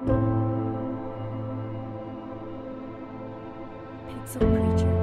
Pixel Preacher. Pixel Preacher.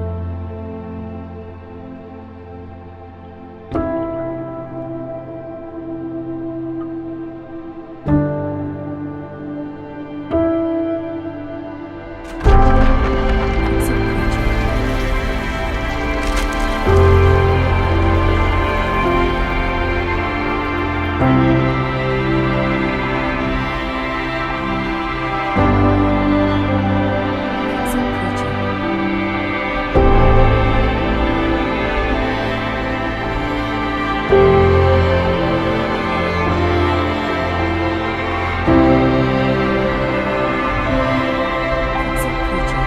Pixel Preacher. Pixel Preacher.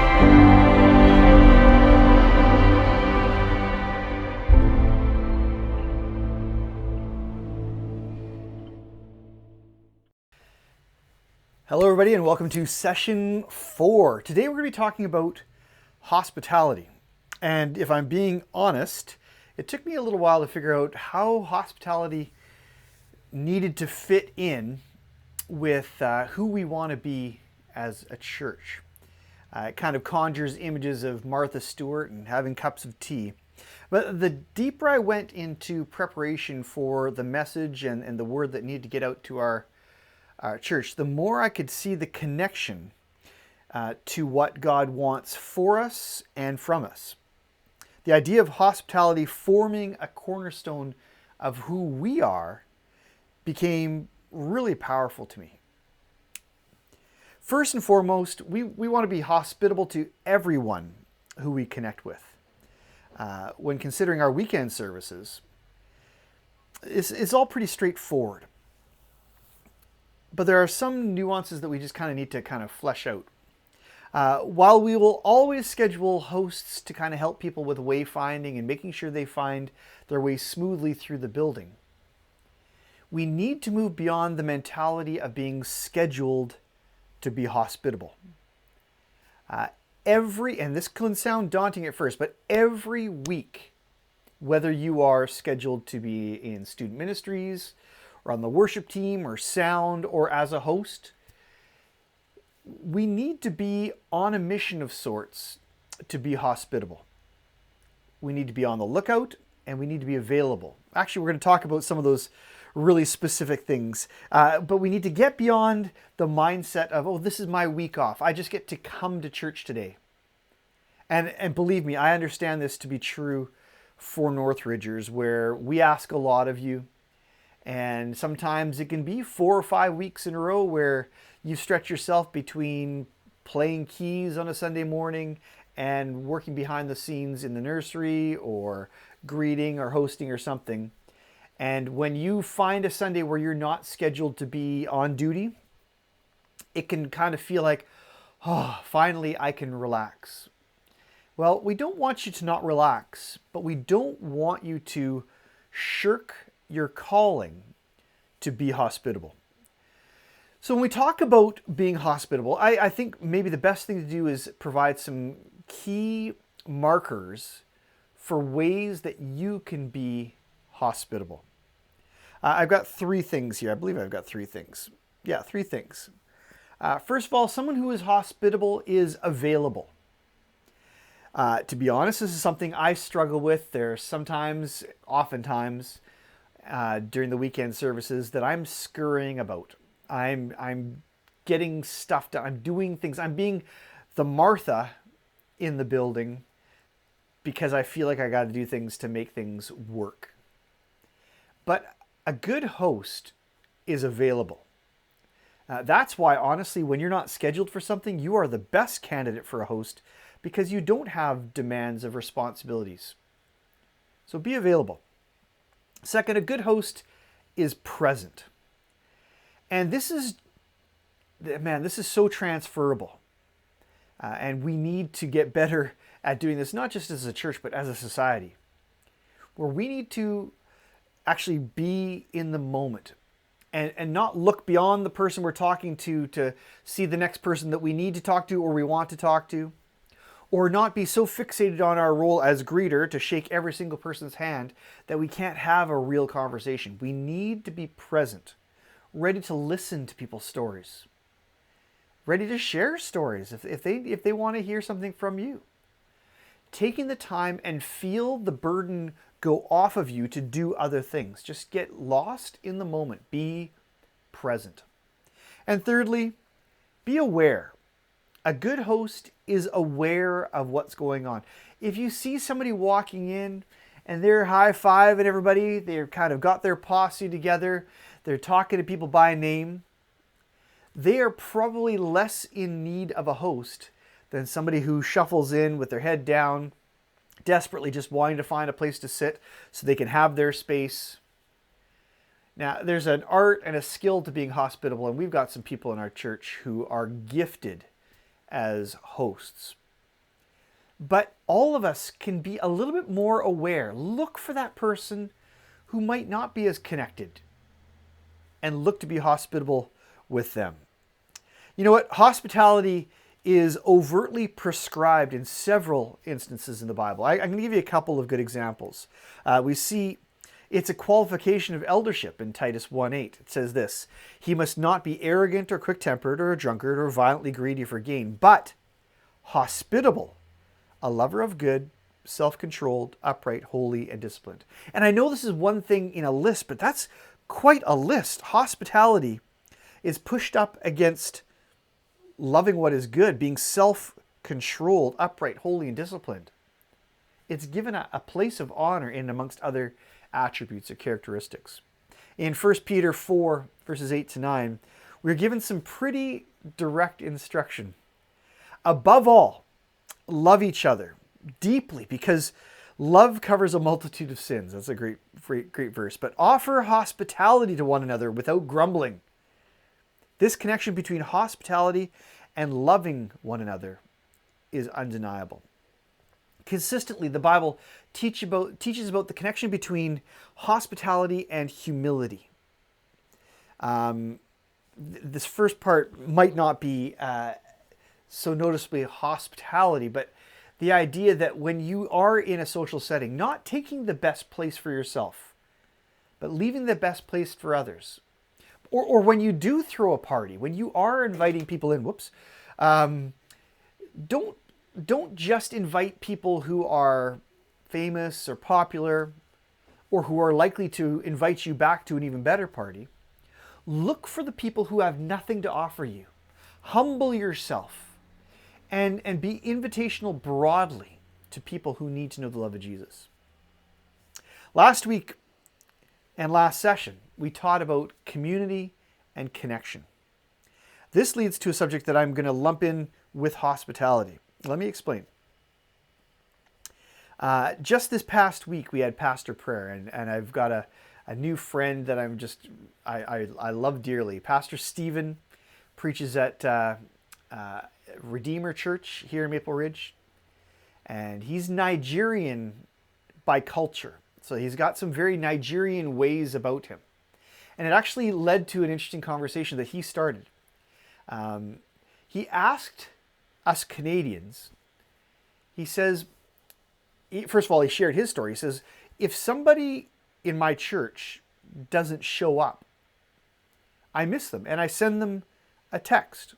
Hello, everybody, and welcome to session 4. Today we're going to be talking about hospitality. And if I'm being honest, it took me a little while to figure out how hospitality needed to fit in with who we want to be as a church. It kind of conjures images of Martha Stewart and having cups of tea. But the deeper I went into preparation for the message and the word that needed to get out to our church, the more I could see the connection to what God wants for us and from us. The idea of hospitality forming a cornerstone of who we are became really powerful to me. First and foremost, we want to be hospitable to everyone who we connect with. When considering our weekend services, it's all pretty straightforward. But there are some nuances that we just kind of need to kind of flesh out. While we will always schedule hosts to kind of help people with wayfinding and making sure they find their way smoothly through the building, we need to move beyond the mentality of being scheduled to be hospitable. And this can sound daunting at first, but every week, whether you are scheduled to be in student ministries, or on the worship team, or sound, or as a host, we need to be on a mission of sorts to be hospitable. We need to be on the lookout, and we need to be available. Actually, we're going to talk about some of those really specific things, but we need to get beyond the mindset of, oh, this is my week off. I just get to come to church today. And believe me, I understand this to be true for Northridgers, where we ask a lot of you. And sometimes it can be 4 or 5 weeks in a row where you stretch yourself between playing keys on a Sunday morning and working behind the scenes in the nursery or greeting or hosting or something. And when you find a Sunday where you're not scheduled to be on duty, it can kind of feel like, oh, finally I can relax. Well, we don't want you to not relax, but we don't want you to shirk your calling to be hospitable. So when we talk about being hospitable, I think maybe the best thing to do is provide some key markers for ways that you can be hospitable. I've got 3 things here. I believe I've got 3 things. Yeah, 3 things. First of all, someone who is hospitable is available. To be honest, this is something I struggle with. There's oftentimes, during the weekend services that I'm scurrying about. I'm getting stuff done. I'm doing things. I'm being the Martha in the building because I feel like I got to do things to make things work. But a good host is available. That's why, honestly, when you're not scheduled for something, you are the best candidate for a host because you don't have demands of responsibilities. So be available. Second, a good host is present. And this is so transferable. And we need to get better at doing this, not just as a church, but as a society, where we need to actually be in the moment and not look beyond the person we're talking to see the next person that we need to talk to or we want to talk to. Or not be so fixated on our role as greeter to shake every single person's hand that we can't have a real conversation. We need to be present, ready to listen to people's stories, ready to share stories if they want to hear something from you. Taking the time and feel the burden go off of you to do other things. Just get lost in the moment. Be present. And thirdly, be aware. A good host is aware of what's going on. If you see somebody walking in and they're high-fiving everybody, they've kind of got their posse together, they're talking to people by name, they are probably less in need of a host than somebody who shuffles in with their head down, desperately just wanting to find a place to sit so they can have their space. Now, there's an art and a skill to being hospitable, and we've got some people in our church who are gifted as hosts. But all of us can be a little bit more aware. Look for that person who might not be as connected and look to be hospitable with them. You know what? Hospitality is overtly prescribed in several instances in the Bible. I'm going to give you a couple of good examples. We see it's a qualification of eldership in Titus 1:8. It says this: "He must not be arrogant or quick-tempered or a drunkard or violently greedy for gain, but hospitable, a lover of good, self-controlled, upright, holy, and disciplined." And I know this is one thing in a list, but that's quite a list. Hospitality is pushed up against loving what is good, being self-controlled, upright, holy, and disciplined. It's given a place of honor in amongst other attributes or characteristics. In 1 Peter 4, verses 8 to 9, we're given some pretty direct instruction. Above all, love each other deeply, because love covers a multitude of sins. That's a great verse. But offer hospitality to one another without grumbling. This connection between hospitality and loving one another is undeniable. Consistently, the Bible teaches about the connection between hospitality and humility. This first part might not be so noticeably hospitality, but the idea that when you are in a social setting, not taking the best place for yourself, but leaving the best place for others. Or when you do throw a party, when you are inviting people in, don't just invite people who are famous or popular or who are likely to invite you back to an even better party. Look for the people who have nothing to offer you. Humble yourself and be invitational broadly to people who need to know the love of Jesus. Last week and last session, we taught about community and connection. This leads to a subject that I'm going to lump in with hospitality. Let me explain. Just this past week, we had pastor prayer, and I've got a new friend that I love dearly. Pastor Stephen preaches at Redeemer Church here in Maple Ridge, and he's Nigerian by culture. So he's got some very Nigerian ways about him. And it actually led to an interesting conversation that he started. He asked us Canadians, he says, first of all, he shared his story. He says, if somebody in my church doesn't show up, I miss them and I send them a text.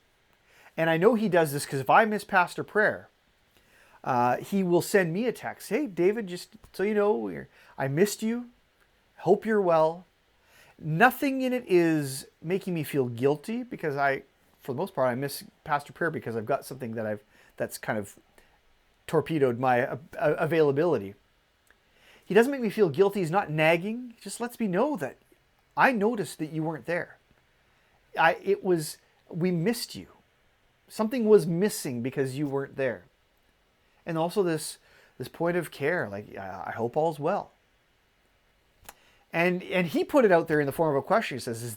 And I know he does this because if I miss pastor prayer, he will send me a text. Hey, David, just so you know, I missed you. Hope you're well. Nothing in it is making me feel guilty because for the most part, I miss pastor prayer because I've got something that's kind of torpedoed my availability. He doesn't make me feel guilty. He's not nagging. He just lets me know that I noticed that you weren't there. We missed you. Something was missing because you weren't there. And also this point of care, like, I hope all's well. And he put it out there in the form of a question. He says,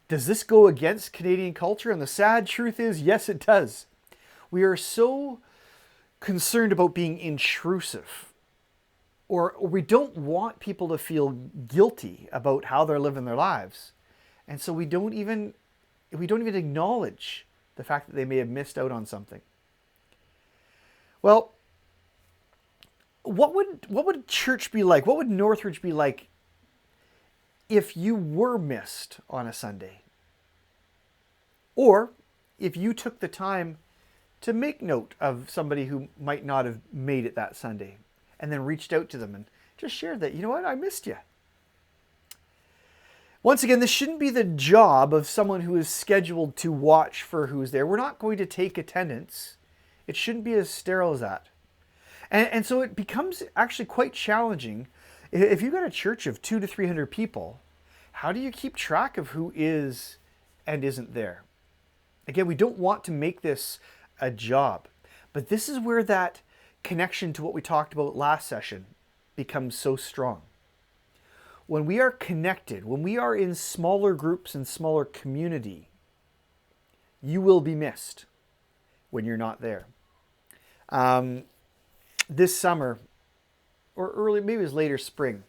does this go against Canadian culture? And the sad truth is, yes, it does. We are so concerned about being intrusive, or we don't want people to feel guilty about how they're living their lives. And so we don't even acknowledge the fact that they may have missed out on something. Well, what would church be like? What would Northridge be like if you were missed on a Sunday? Or if you took the time to make note of somebody who might not have made it that Sunday and then reached out to them and just shared that, you know what, I missed you. Once again, this shouldn't be the job of someone who is scheduled to watch for who's there. We're not going to take attendance. It shouldn't be as sterile as that. And so it becomes actually quite challenging. If you've got a church of 200 to 300 people, how do you keep track of who is and isn't there? Again, we don't want to make this a job, but this is where that connection to what we talked about last session becomes so strong. When we are connected, when we are in smaller groups and smaller community, you will be missed when you're not there. This summer, or early, maybe it was later spring,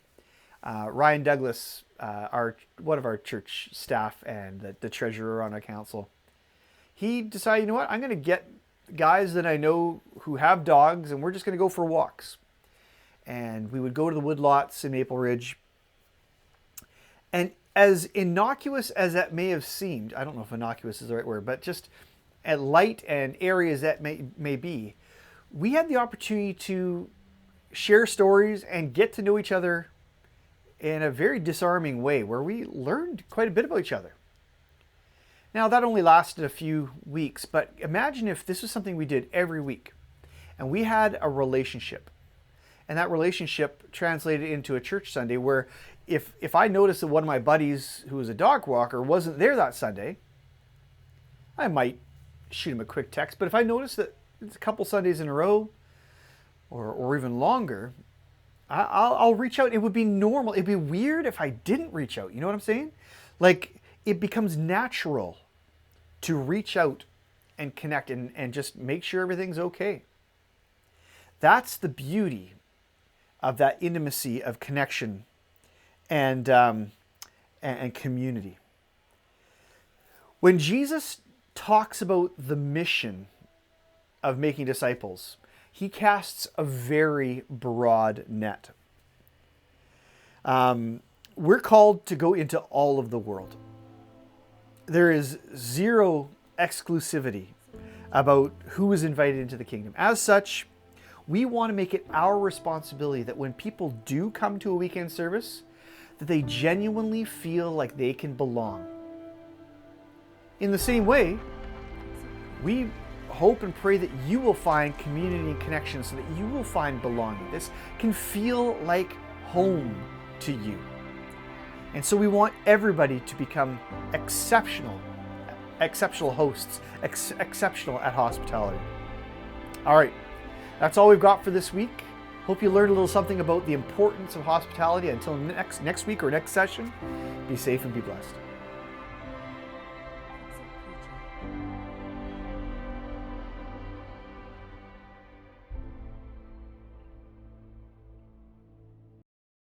Ryan Douglas, one of our church staff and the treasurer on our council, he decided, you know what, I'm going to get guys that I know who have dogs, and we're just going to go for walks. And we would go to the woodlots in Maple Ridge. And as innocuous as that may have seemed, I don't know if innocuous is the right word, but just at light and airy as that may be, we had the opportunity to share stories and get to know each other in a very disarming way, where we learned quite a bit about each other. Now, that only lasted a few weeks, but imagine if this was something we did every week and we had a relationship, and that relationship translated into a church Sunday where if I noticed that one of my buddies who was a dog walker wasn't there that Sunday, I might shoot him a quick text. But if I noticed that it's a couple Sundays in a row or even longer, I'll reach out. It would be normal. It'd be weird if I didn't reach out. You know what I'm saying? Like, it becomes natural to reach out and connect and just make sure everything's okay. That's the beauty of that intimacy of connection and community. When Jesus talks about the mission of making disciples, he casts a very broad net. We're called to go into all of the world. There is zero exclusivity about who is invited into the kingdom. As such, we want to make it our responsibility that when people do come to a weekend service, that they genuinely feel like they can belong. In the same way, we hope and pray that you will find community and connection so that you will find belonging. This can feel like home to you. And so we want everybody to become exceptional hosts, exceptional at hospitality. All right, that's all we've got for this week. Hope you learned a little something about the importance of hospitality. Until next week or next session, be safe and be blessed.